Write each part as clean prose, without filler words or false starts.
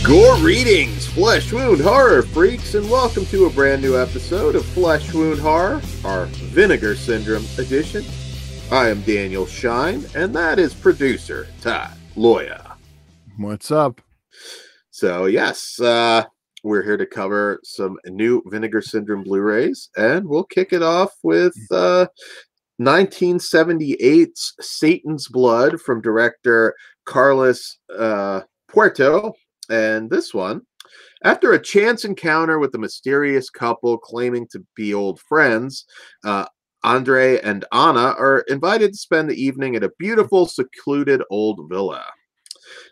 Greetings, Flesh Wound Horror freaks, and welcome to a brand new episode of Flesh Wound Horror, our Vinegar Syndrome edition. I am Daniel Shine, and that is producer Todd Loya. What's up? So, yes, we're here to cover some new Vinegar Syndrome Blu-rays, and we'll kick it off with 1978's Satan's Blood from director Carlos Puerto. And this one, after a chance encounter with a mysterious couple claiming to be old friends, Andre and Anna are invited to spend the evening at a beautiful, secluded old villa.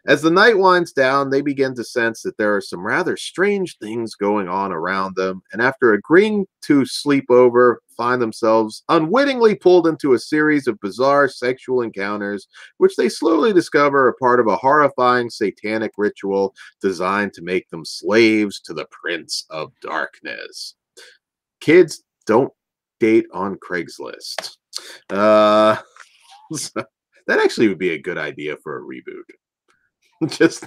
As the night winds down, they begin to sense that there are some rather strange things going on around them, and after agreeing to sleep over, find themselves unwittingly pulled into a series of bizarre sexual encounters, which they slowly discover are part of a horrifying satanic ritual designed to make them slaves to the Prince of Darkness. Kids, don't date on Craigslist. That actually would be a good idea for a reboot. Just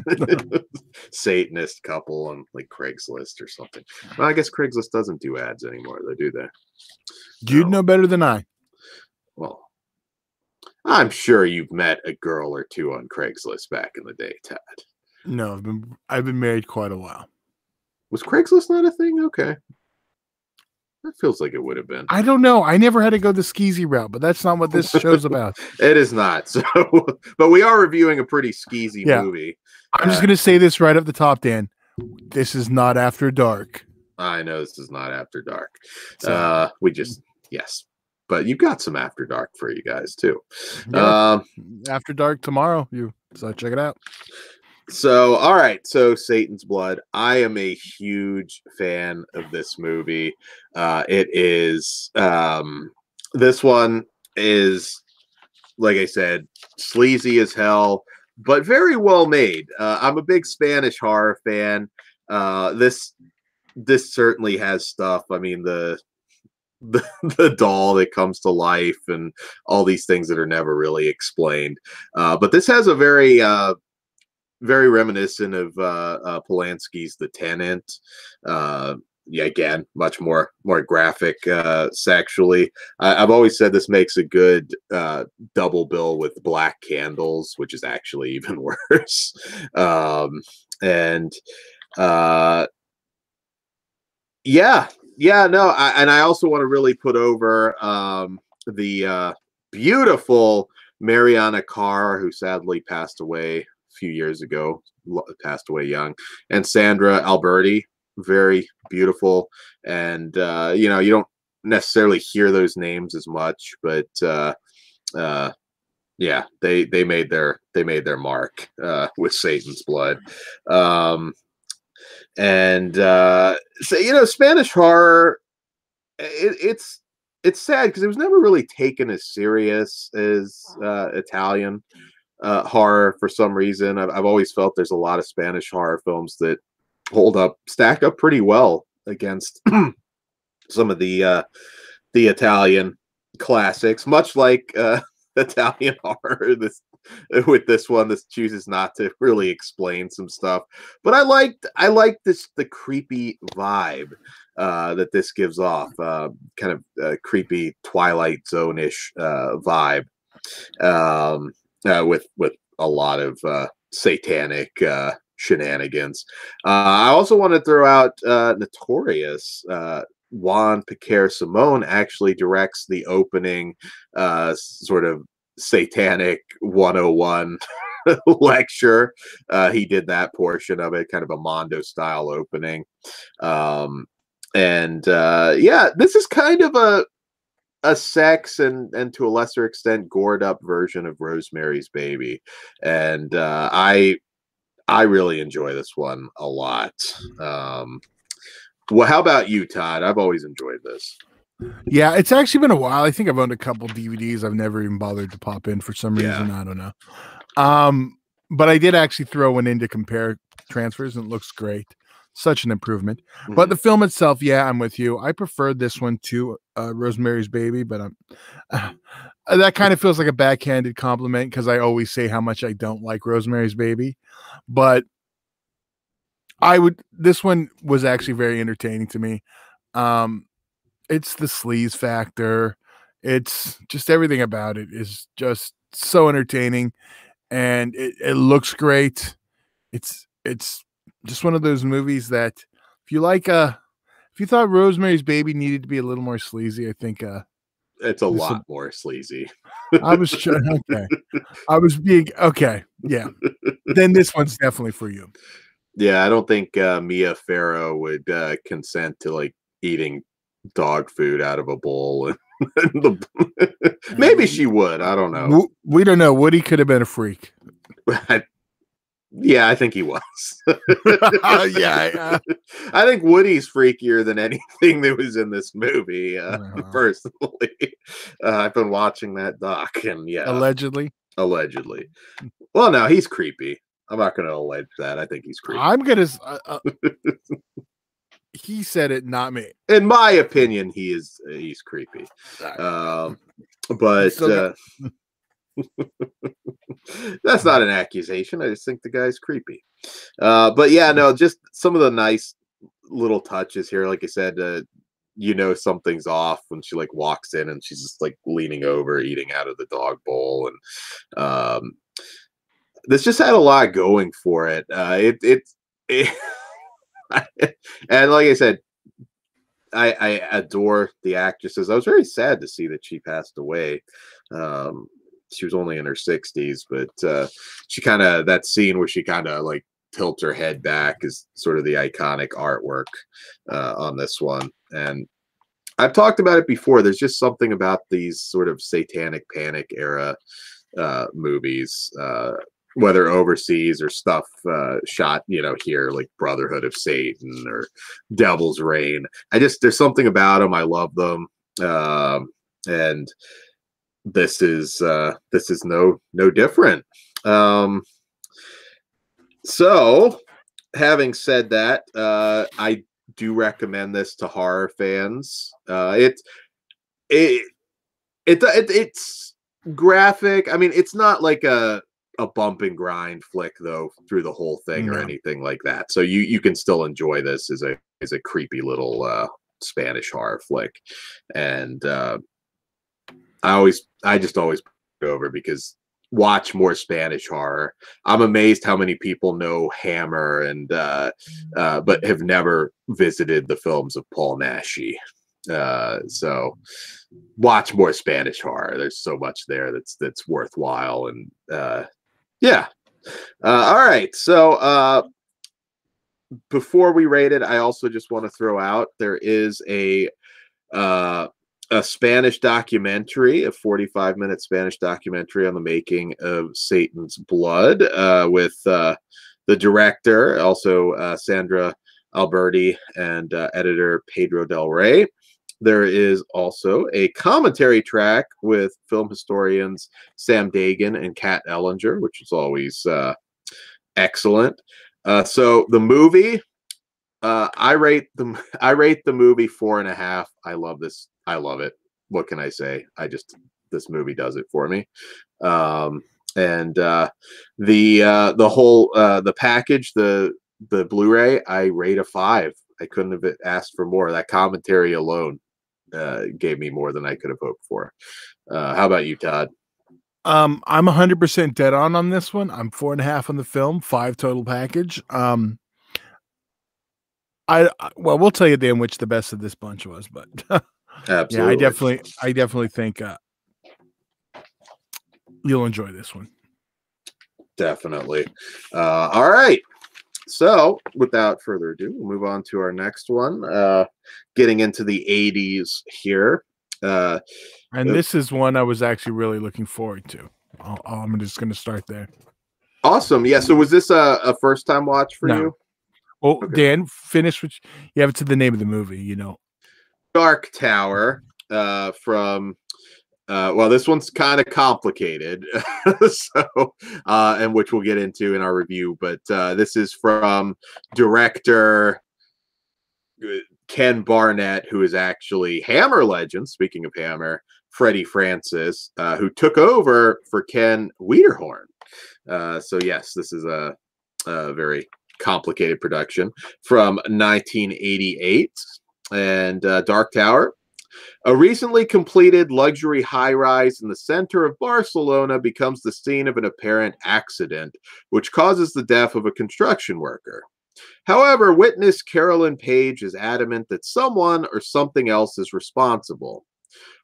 Satanist couple on like Craigslist or something. Well, I guess Craigslist doesn't do ads anymore, though, do they? You'd know better than I. Well, I'm sure you've met a girl or two on Craigslist back in the day, Todd. No, I've been married quite a while. Was Craigslist not a thing? Okay. That feels like it would have been. I don't know. I never had to go the skeezy route, but that's not what this show's about. It is not. So, but we are reviewing a pretty skeezy movie. I'm just going to say this right up the top, Dan. This is not After Dark. I know this is not After Dark. So, yes. But you've got some After Dark for you guys, too. Yeah, After Dark tomorrow. So check it out. So, all right. So, Satan's Blood. I am a huge fan of this movie. It is, this one is, like I said, sleazy as hell, but very well made. I'm a big Spanish horror fan. This certainly has stuff. I mean, the doll that comes to life and all these things that are never really explained. But this has a very reminiscent of Polanski's The Tenant. Again, much more graphic sexually. I've always said this makes a good double bill with Black Candles, which is actually even worse. And I also want to really put over the beautiful Mariana Carr, who sadly passed away few years ago, passed away young, and Sandra Alberti, very beautiful. And you don't necessarily hear those names as much, but they made their mark with Satan's Blood. Spanish horror, it's sad because it was never really taken as serious as Italian horror for some reason. I've always felt there's a lot of Spanish horror films that stack up pretty well against some of the Italian classics, much like Italian horror. With this one, this chooses not to really explain some stuff, but I like the creepy vibe that this gives off, kind of creepy Twilight Zone-ish vibe. With a lot of satanic shenanigans. I also want to throw out Notorious. Juan Piquer Simon actually directs the opening sort of satanic 101 lecture. He did that portion of it, kind of a Mondo style opening. This is kind of a sex and to a lesser extent gored up version of Rosemary's Baby, and I really enjoy this one a lot. Well, how about you, Todd? I've always enjoyed this. Yeah, it's actually been a while. I think I've owned a couple DVDs. I've never even bothered to pop in for some reason. I don't know. But I did actually throw one in to compare transfers, and it looks great. Such an improvement. Mm-hmm. But the film itself, yeah, I'm with you. I preferred this one to Rosemary's Baby, but that kind of feels like a backhanded compliment because I always say how much I don't like Rosemary's Baby. But This one was actually very entertaining to me. It's the sleaze factor. It's just everything about it is just so entertaining, and it looks great. It's just one of those movies that if you thought Rosemary's Baby needed to be a little more sleazy, I think it's a lot more sleazy. I was okay. I was being okay. Yeah. Then this one's definitely for you. Yeah, I don't think Mia Farrow would consent to like eating dog food out of a bowl. Maybe she would. I don't know. We don't know. Woody could have been a freak. Yeah, I think he was. Yeah. I think Woody's freakier than anything that was in this movie. Personally, I've been watching that doc, and yeah, allegedly. Well, no, he's creepy. I'm not going to allege that. I think he's creepy. I'm gonna. He said it, not me. In my opinion, he's creepy. But that's not an accusation. I just think the guy's creepy. But yeah, no, just some of the nice little touches here. Like I said, something's off when she like walks in and she's just like leaning over, eating out of the dog bowl, and this just had a lot going for it. And like I said, I adore the actresses. I was very sad to see that she passed away. She was only in her 60s, but she kind of, that scene where she kind of like tilts her head back is sort of the iconic artwork on this one. And I've talked about it before. There's just something about these sort of satanic panic era movies, whether overseas or stuff shot, here, like Brotherhood of Satan or Devil's Reign. There's something about them. I love them. And this is no different. So having said that, I do recommend this to horror fans. It's graphic. I mean, it's not like a bump and grind flick though through the whole thing or anything like that. So you can still enjoy this as a creepy little Spanish horror flick. And I just always go over because watch more Spanish horror. I'm amazed how many people know Hammer and but have never visited the films of Paul Naschy. So watch more Spanish horror. There's so much there that's worthwhile. And yeah. All right. So before we rate it, I also just want to throw out there is a Spanish documentary, a 45-minute Spanish documentary on the making of Satan's Blood with the director, also Sandra Alberti, and editor Pedro Del Rey. There is also a commentary track with film historians Sam Dagan and Kat Ellinger, which is always excellent. So the movie, I rate the movie 4.5. I love this. I love it. What can I say? This movie does it for me. And the whole the package, the Blu-ray, I rate a 5. I couldn't have asked for more. That commentary alone gave me more than I could have hoped for. How about you, Todd? I'm 100% dead on this one. I'm 4.5 on the film, 5 total package. We'll tell you then which the best of this bunch was, but absolutely. Yeah, I definitely think you'll enjoy this one. Definitely. All right. So without further ado, we'll move on to our next one. Getting into the 80s here. And this is one I was actually really looking forward to. I'm just going to start there. Awesome. Yeah. So was this a first time watch for you? Well, okay. Dan, finish what you have to the name of the movie, Dark Tower from well, this one's kind of complicated. So and which we'll get into in our review, but this is from director Ken Barnett, who is actually Hammer legend, speaking of Hammer, Freddie Francis, who took over for Ken Wiederhorn. So yes, this is a very complicated production from 1988. And Dark Tower. A recently completed luxury high-rise in the center of Barcelona becomes the scene of an apparent accident, which causes the death of a construction worker. However, witness Carolyn Page is adamant that someone or something else is responsible.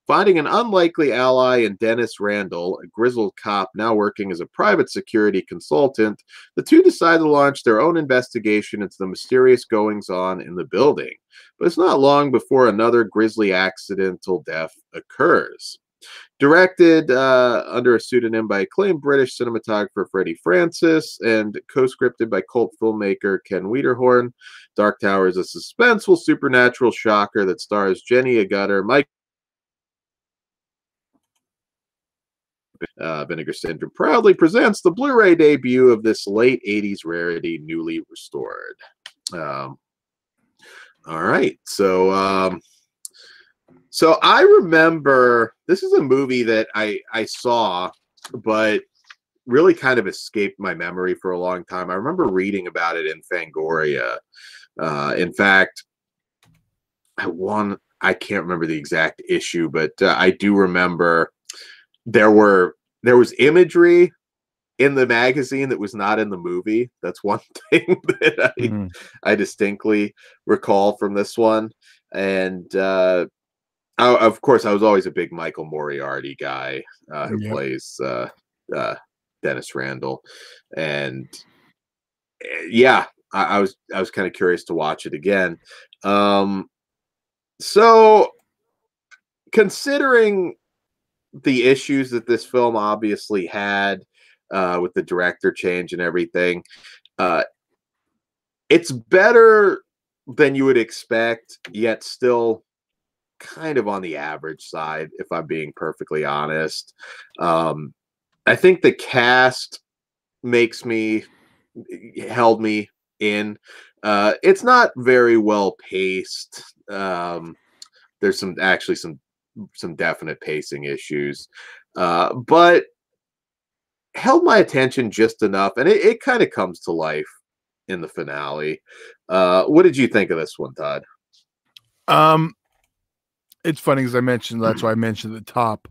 Finding an unlikely ally in Dennis Randall, a grizzled cop now working as a private security consultant, the two decide to launch their own investigation into the mysterious goings-on in the building. But it's not long before another grisly accidental death occurs. Directed under a pseudonym by acclaimed British cinematographer Freddie Francis and co-scripted by cult filmmaker Ken Wiederhorn, Dark Tower is a suspenseful supernatural shocker that stars Jenny Agutter, Mike Vinegar Syndrome proudly presents the Blu-ray debut of this late 80s rarity, newly restored. All right, so I remember this is a movie that I saw, but really kind of escaped my memory for a long time. I remember reading about it in Fangoria. In fact, I can't remember the exact issue, but I do remember there was imagery in the magazine that was not in the movie. That's one thing that I distinctly recall from this one. And of course, I was always a big Michael Moriarty guy who plays Dennis Randall. And yeah, I was kind of curious to watch it again. So considering the issues that this film obviously had with the director change and everything, it's better than you would expect, yet still kind of on the average side, if I'm being perfectly honest. I think the cast held me in. It's not very well paced. There's some definite pacing issues, but held my attention just enough, and it kind of comes to life in the finale. What did you think of this one, Todd? It's funny, as I mentioned, that's why I mentioned at the top.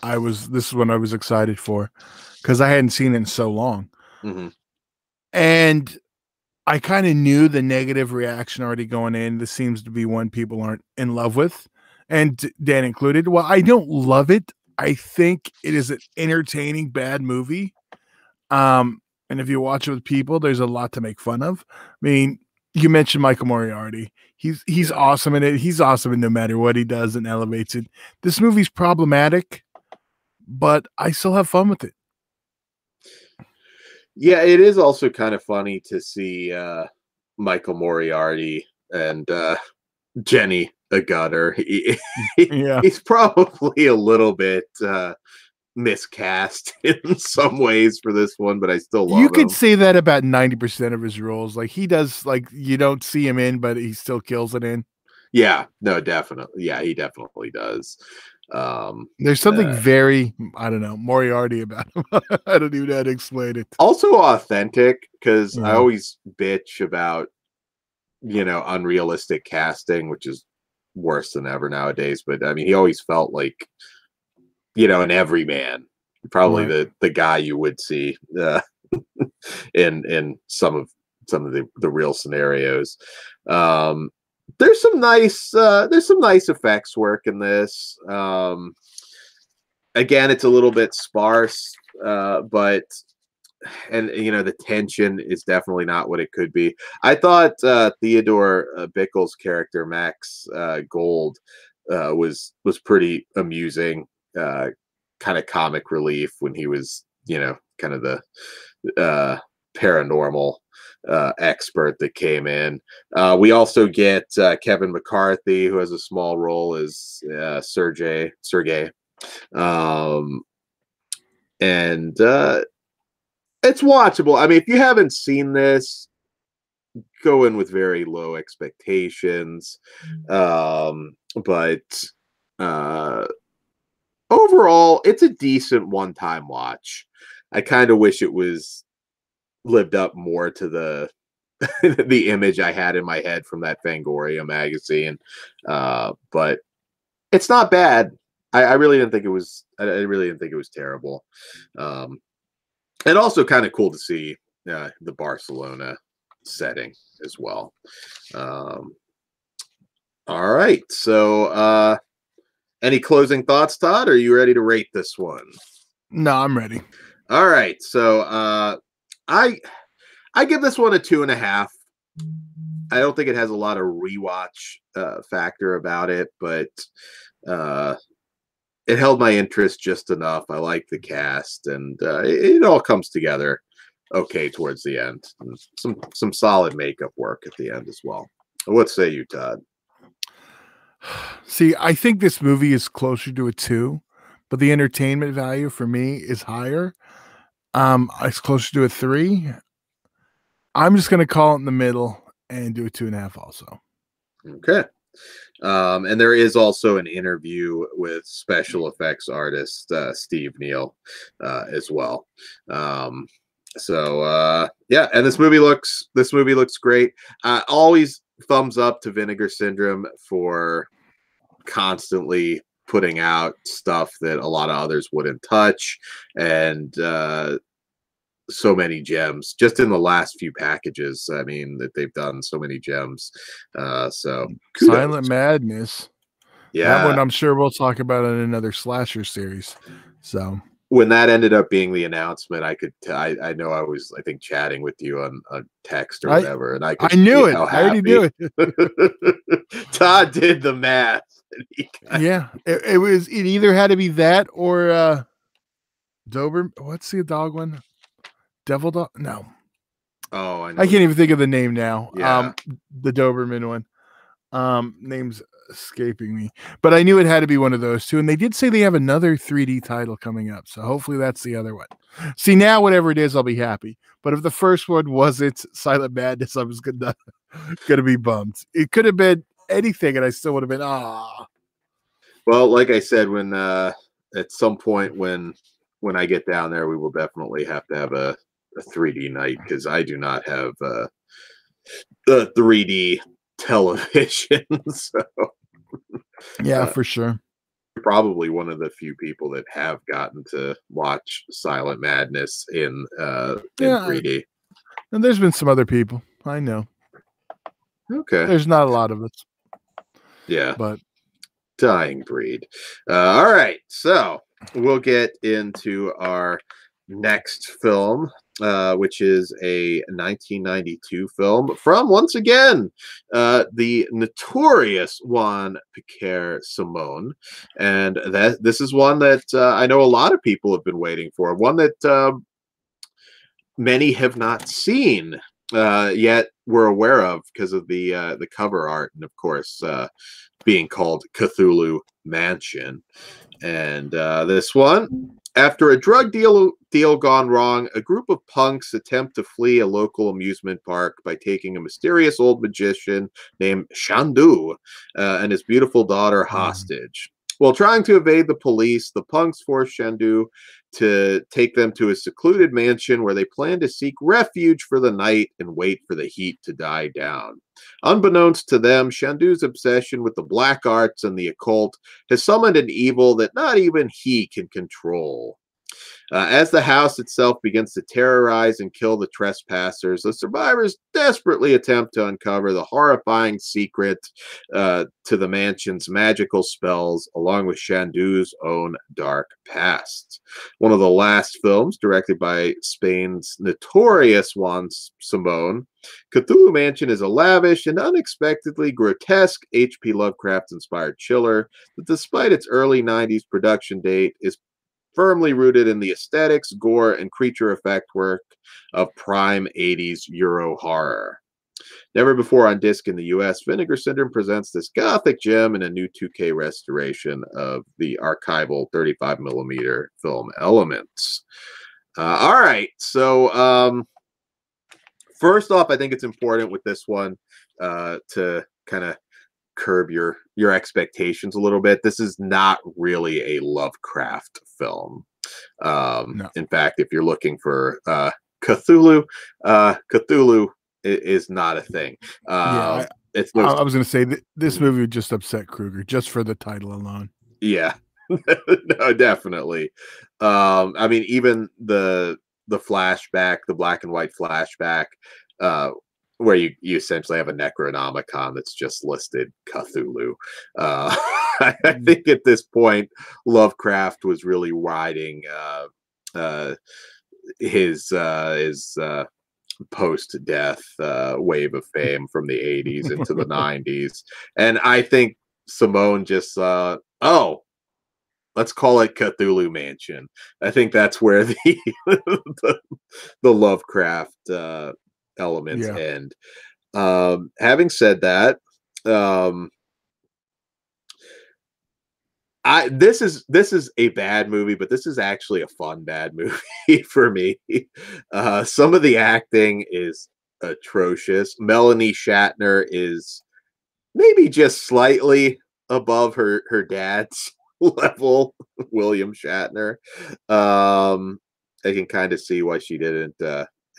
This is one I was excited for, because I hadn't seen it in so long. And I kind of knew the negative reaction already going in. This seems to be one people aren't in love with, and Dan included. Well, I don't love it. I think it is an entertaining bad movie. And if you watch it with people, there's a lot to make fun of. I mean, you mentioned Michael Moriarty. He's awesome in it. He's awesome in no matter what he does and elevates it. This movie's problematic, but I still have fun with it. Yeah, it is also kind of funny to see Michael Moriarty and Jenny Agutter. He's probably a little bit miscast in some ways for this one, but I still love him. You could say that about 90% of his roles. Like, he does, like, you don't see him in, but he still kills it in. Yeah, no, definitely. Yeah, he definitely does. There's something very, I don't know, Moriarty about him. I don't even know how to explain it. Also authentic, because I always bitch about, unrealistic casting, which is worse than ever nowadays. But I mean, he always felt like, an everyman, probably the guy you would see in some of the real scenarios. There's some nice effects work in this. Again, it's a little bit sparse, but the tension is definitely not what it could be. I thought Theodore Bickle's character Max Gold was pretty amusing, kind of comic relief when he was kind of the paranormal expert that came in. We also get Kevin McCarthy, who has a small role as Sergey. And it's watchable. I mean, if you haven't seen this, go in with very low expectations. But overall, it's a decent one-time watch. I kind of wish it was lived up more to the the image I had in my head from that Fangoria magazine. But it's not bad. I really didn't think it was. I really didn't think it was terrible. And also kind of cool to see the Barcelona setting as well. All right. So, any closing thoughts, Todd? Are you ready to rate this one? No, I'm ready. All right. So, I give this one a 2.5. I don't think it has a lot of rewatch factor about it, but it held my interest just enough. I like the cast, and it all comes together okay towards the end. And some solid makeup work at the end as well. What say you, Todd? See, I think this movie is closer to a 2, but the entertainment value for me is higher. It's closer to a 3. I'm just going to call it in the middle and do a 2.5 also. Okay. And there is also an interview with special effects artist Steve Neal as well. Yeah, and this movie looks great. Always thumbs up to Vinegar Syndrome for constantly putting out stuff that a lot of others wouldn't touch, and so many gems just in the last few packages. I mean, that they've done so many gems. So kudos. Silent Madness. Yeah, that one I'm sure we'll talk about in another slasher series. So when that ended up being the announcement, I know I was, I think, chatting with you on text or whatever, and I knew it. I already knew it. Todd did the math. Yeah, it either had to be that or Dober. What's the dog one? Devil Dog? No. Oh, I know. I can't even think of the name now. Yeah. The Doberman one. Name's escaping me, but I knew it had to be one of those two. And they did say they have another 3D title coming up, so hopefully that's the other one. See, now whatever it is, I'll be happy. But if the first one wasn't Silent Madness, I was gonna be bummed. It could have been anything, and I still would have been Well, like I said, when at some point when I get down there, we will definitely have to have a 3D night, because I do not have the 3D television. So yeah, for sure. Probably one of the few people that have gotten to watch Silent Madness in 3D. And there's been some other people, I know. Okay. There's not a lot of us. Yeah. But dying breed. All right. So we'll get into our next film, which is a 1992 film from, once again, the notorious Juan Piquer Simon. And this is one that I know a lot of people have been waiting for, one that many have not seen yet we're aware of because of the cover art, and of course being called Cthulhu Mansion. And this one, after a drug deal gone wrong, a group of punks attempt to flee a local amusement park by taking a mysterious old magician named Shandu and his beautiful daughter hostage. While trying to evade the police, the punks force Shandu to take them to a secluded mansion where they plan to seek refuge for the night and wait for the heat to die down. Unbeknownst to them, Shandu's obsession with the black arts and the occult has summoned an evil that not even he can control. As the house itself begins to terrorize and kill the trespassers, the survivors desperately attempt to uncover the horrifying secret to the mansion's magical spells, along with Shandu's own dark past. One of the last films, directed by Spain's notorious Juan Simon, Cthulhu Mansion is a lavish and unexpectedly grotesque H.P. Lovecraft-inspired chiller that, despite its early 90s production date, is firmly rooted in the aesthetics, gore, and creature effect work of prime 80s Euro horror. Never before on disc in the US, Vinegar Syndrome presents this gothic gem in a new 2K restoration of the archival 35mm film Elements. All right, so first off, I think it's important with this one to kind of curb your expectations a little bit. This is not really a Lovecraft film. No. In fact, if you're looking for Cthulhu is not a thing. Yeah, It's no. I was going to say this movie would just upset Kruger just for the title alone. Yeah, no, definitely. I mean, even the flashback, the black and white flashback, uh, where you essentially have a Necronomicon that's just listed Cthulhu. I think at this point, Lovecraft was really riding his post-death wave of fame from the 80s into the 90s, and I think Simone just oh, let's call it Cthulhu Mansion. I think that's where the the Lovecraft elements end. Having said that, this is a bad movie, but this is actually a fun bad movie for me. Some of the acting is atrocious. Melanie Shatner is maybe just slightly above her dad's level, William Shatner. I can kind of see why she didn't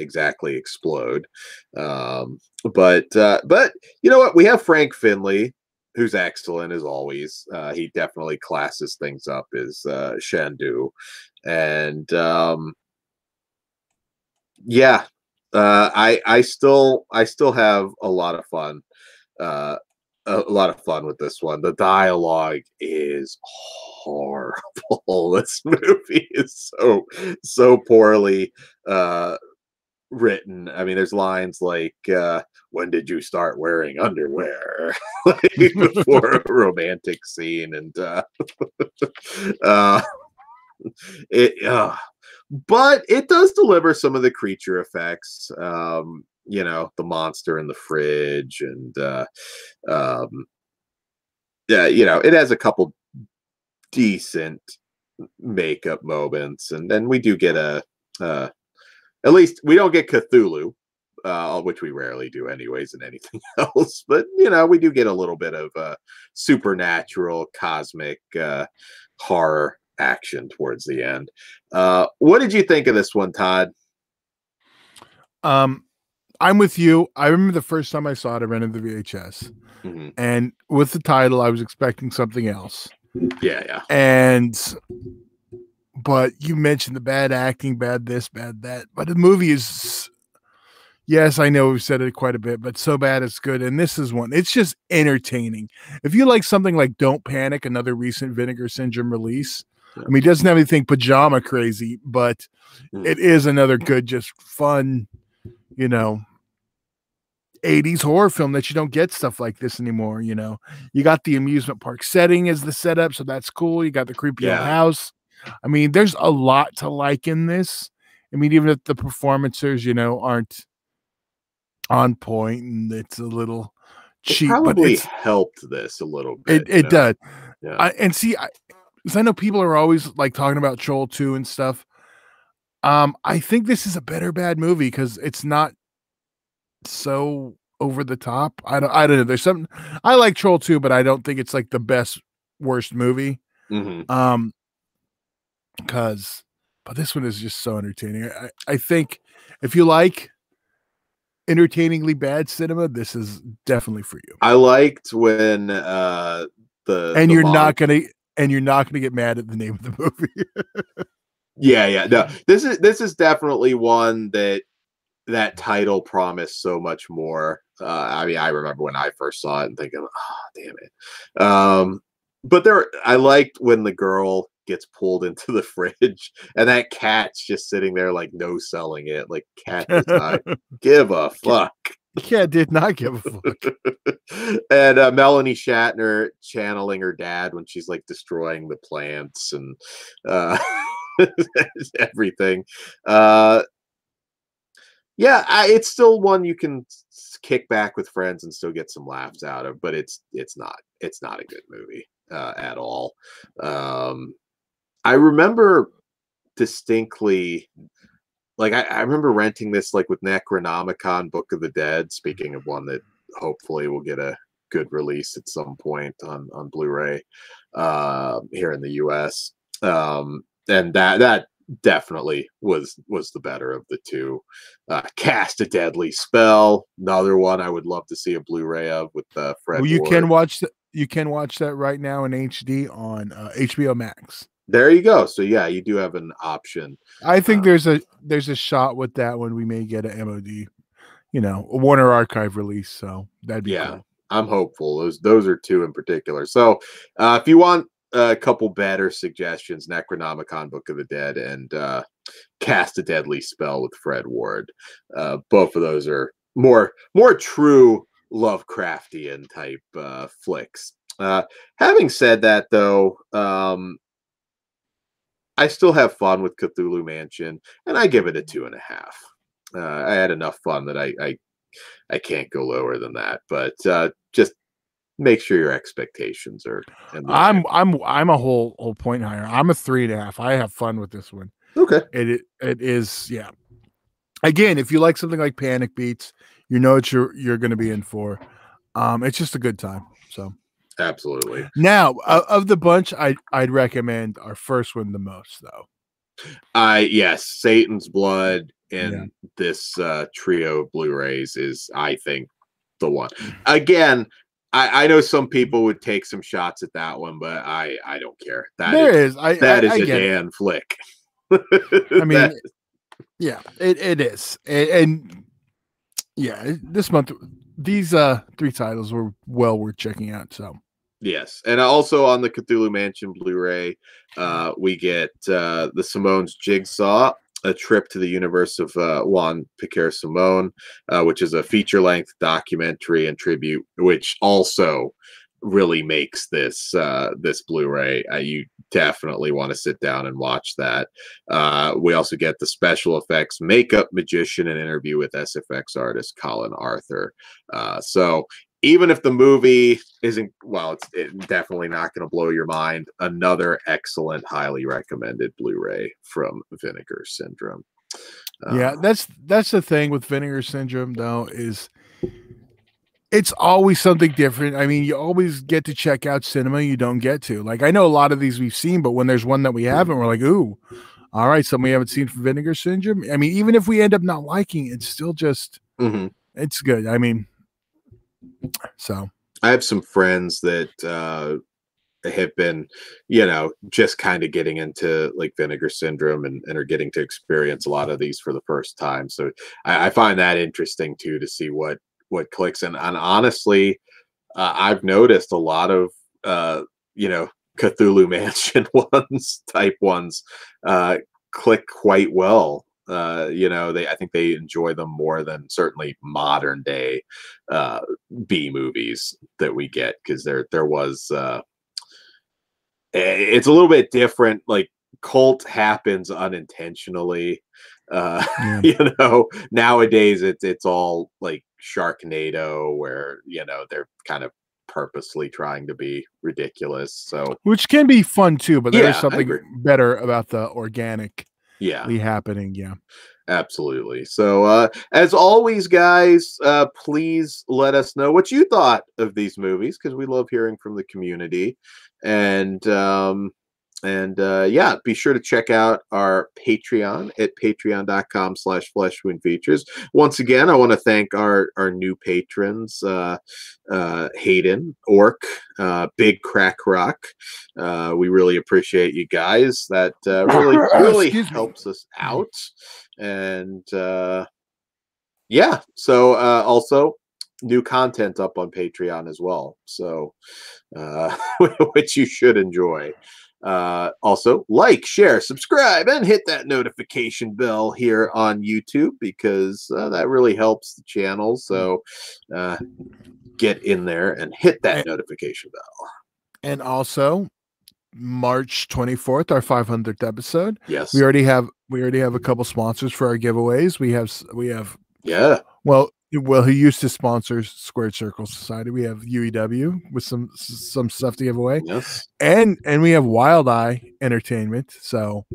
exactly explode. But you know what? We have Frank Finley, who's excellent as always. He definitely classes things up as Shandu, and yeah, I still have a lot of fun. A lot of fun with this one. The dialogue is horrible. This movie is so poorly written. I mean, there's lines like when did you start wearing underwear? Like before a romantic scene, and but it does deliver some of the creature effects. You know, the monster in the fridge, and yeah, you know, it has a couple decent makeup moments, and then we do get at least we don't get Cthulhu, which we rarely do anyways in anything else, but you know, we do get a little bit of supernatural cosmic horror action towards the end. What did you think of this one, Todd? I'm with you. I remember the first time I saw it, I rented the VHS, and with the title, I was expecting something else. Yeah. But you mentioned the bad acting, bad this, bad that. But the movie is, yes, I know we've said it quite a bit, but so bad it's good. And this is one. It's just entertaining. If you like something like Don't Panic, another recent Vinegar Syndrome release, I mean, it doesn't have anything pajama crazy, but it is another good, just fun, you know, 80s horror film that you don't get stuff like this anymore. You know, you got the amusement park setting as the setup, so that's cool. You got the creepy old house. I mean, there's a lot to like in this. I mean, even if the performances, you know, aren't on point and it's a little cheap, but it's helped this a little bit. It does. Yeah. And see, because I know people are always like talking about Troll 2 and stuff. I think this is a better bad movie because it's not so over the top. I don't know. There's something I like Troll 2, but I don't think it's like the best worst movie. But this one is just so entertaining. I think if you like entertainingly bad cinema, this is definitely for you. I liked when you're not gonna get mad at the name of the movie. Yeah. No, this is definitely one that title promised so much more. I mean, I remember when I first saw it and thinking, oh, damn it. But I liked when the girl gets pulled into the fridge and that cat's just sitting there like no selling it. Like cat does not give a fuck. Cat did not give a fuck. And Melanie Shatner channeling her dad when she's like destroying the plants and everything. Yeah, it's still one you can kick back with friends and still get some laughs out of, but it's not a good movie at all. I remember distinctly, like I remember renting this like with Necronomicon Book of the Dead. Speaking of one that hopefully will get a good release at some point on Blu-ray here in the U.S. And that definitely was the better of the two. Cast a Deadly Spell, another one I would love to see a Blu-ray of with Fred Well, you Ward. can watch that right now in HD on HBO Max. There you go. So yeah, you do have an option. I think there's a shot with that when we may get an MOD, a Warner Archive release. So that'd be cool. I'm hopeful. Those are two in particular. So if you want a couple better suggestions, Necronomicon, Book of the Dead, and Cast a Deadly Spell with Fred Ward. Both of those are more true Lovecraftian type flicks. Having said that, though, I still have fun with Cthulhu Mansion, and I give it a 2.5. I had enough fun that I can't go lower than that. But just make sure your expectations are. I'm a whole point higher. I'm a 3.5. I have fun with this one. Okay. It is, yeah. Again, if you like something like Panic Beats, you know what you're going to be in for. It's just a good time. So absolutely. Now, of the bunch, I'd recommend our first one the most, though. Yes, Satan's Blood in this trio of Blu-rays is, I think, the one. Again, I know some people would take some shots at that one, but I don't care. That is a Dan flick. I mean, yeah, it is, and yeah, this month these 3 titles were well worth checking out. So yes, and also on the Cthulhu Mansion Blu-ray, we get the Simone's Jigsaw, a trip to the universe of Juan Piquer Simone, which is a feature-length documentary and tribute, which also really makes this this Blu-ray. You definitely want to sit down and watch that. We also get the special effects makeup magician and interview with SFX artist Colin Arthur. So even if the movie isn't, well, it's definitely not going to blow your mind. Another excellent, highly recommended Blu-ray from Vinegar Syndrome. Yeah, that's the thing with Vinegar Syndrome, though, is it's always something different. I mean, you always get to check out cinema you don't get to. Like, I know a lot of these we've seen, but when there's one that we haven't, we're like, ooh, all right, something we haven't seen from Vinegar Syndrome. I mean, even if we end up not liking it, it's still just, it's good. I mean, so I have some friends that have been, just kind of getting into like Vinegar Syndrome and are getting to experience a lot of these for the first time. So I find that interesting too, to see what clicks. And honestly, I've noticed a lot of Cthulhu Mansion type ones click quite well. I think they enjoy them more than certainly modern day B movies that we get, because there was it's a little bit different. Like, cult happens unintentionally. Nowadays it's all like Sharknado, where they're kind of purposely trying to be ridiculous. So, which can be fun too, but there's something better about the organic happening. Yeah, absolutely. So as always, guys, please let us know what you thought of these movies, because we love hearing from the community. And be sure to check out our Patreon at patreon.com/fleshwoundfeatures. Once again, I want to thank our new patrons, Hayden, Orc, Big Crack Rock. We really appreciate you guys. That really helps us out. And so also new content up on Patreon as well, so which you should enjoy. Also, like, share, subscribe, and hit that notification bell here on YouTube, because that really helps the channel. So get in there and hit that notification bell. And also, March 24th, our 500th episode. Yes, we already have a couple sponsors for our giveaways. We have Well, he used to sponsor Squared Circle Society. We have UEW with some stuff to give away. Yes. And we have Wild Eye Entertainment. So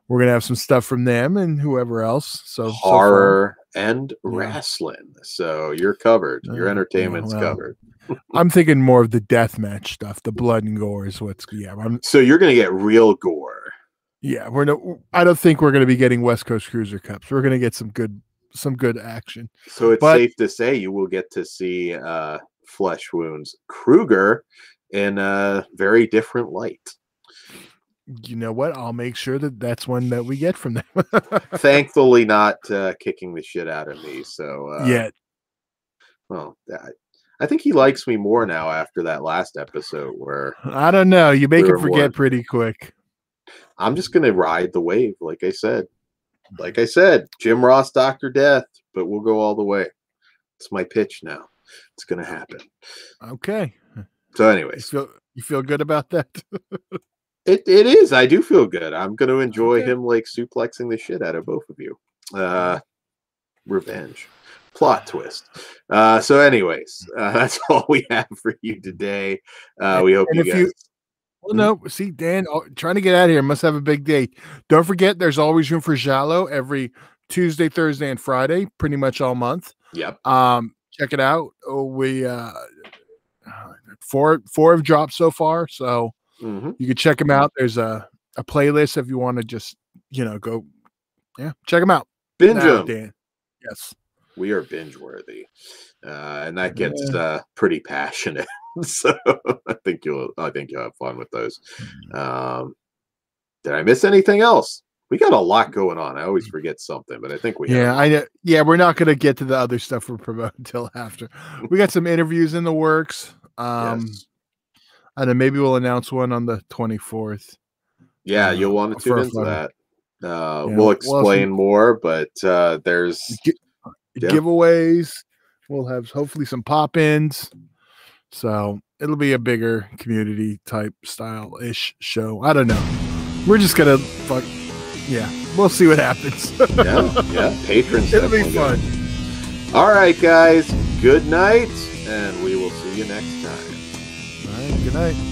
we're gonna have some stuff from them and whoever else. So horror and wrestling. So you're covered. Your entertainment's covered. I'm thinking more of the deathmatch stuff. The blood and gore is what's so you're gonna get real gore. Yeah, I don't think we're going to be getting West Coast Cruiser Cups. We're going to get some good action. So it's But safe to say you will get to see Flesh Wounds Kruger in a very different light. you know what? I'll make sure that's one that we get from them. Thankfully, not kicking the shit out of me. So Yet. Well, I think he likes me more now after that last episode where I don't know. You make him forget pretty quick. I'm just gonna ride the wave, like I said. Jim Ross, Dr. Death, but we'll go all the way. It's my pitch now. It's gonna happen. Okay. So, anyways, you feel good about that? it is. I do feel good. I'm gonna enjoy him like suplexing the shit out of both of you. Revenge. Plot twist. So anyways, that's all we have for you today. We hope you guys. Well, no, see, Dan, trying to get out of here. Must have a big date. Don't forget, there's always room for Giallo every Tuesday, Thursday, and Friday, pretty much all month. Yep. Check it out. We 4 have dropped so far, so you can check them out. There's a playlist if you want to just go. Yeah, check them out. Binge them, Dan. Yes. We are binge worthy, and that gets pretty passionate. So I think you'll have fun with those. Did I miss anything else? We got a lot going on. I always forget something, but I think we have. We're not going to get to the other stuff we're promoting until after. We got some interviews in the works. Yes. And then maybe we'll announce one on the 24th. Yeah, you'll want to tune into that. We'll explain more, but there's giveaways. We'll have hopefully some pop-ins. So it'll be a bigger community type style-ish show. I don't know. We're just gonna we'll see what happens. yeah. Patrons. It'll be fun. All right, guys. Good night, and we will see you next time. All right, good night.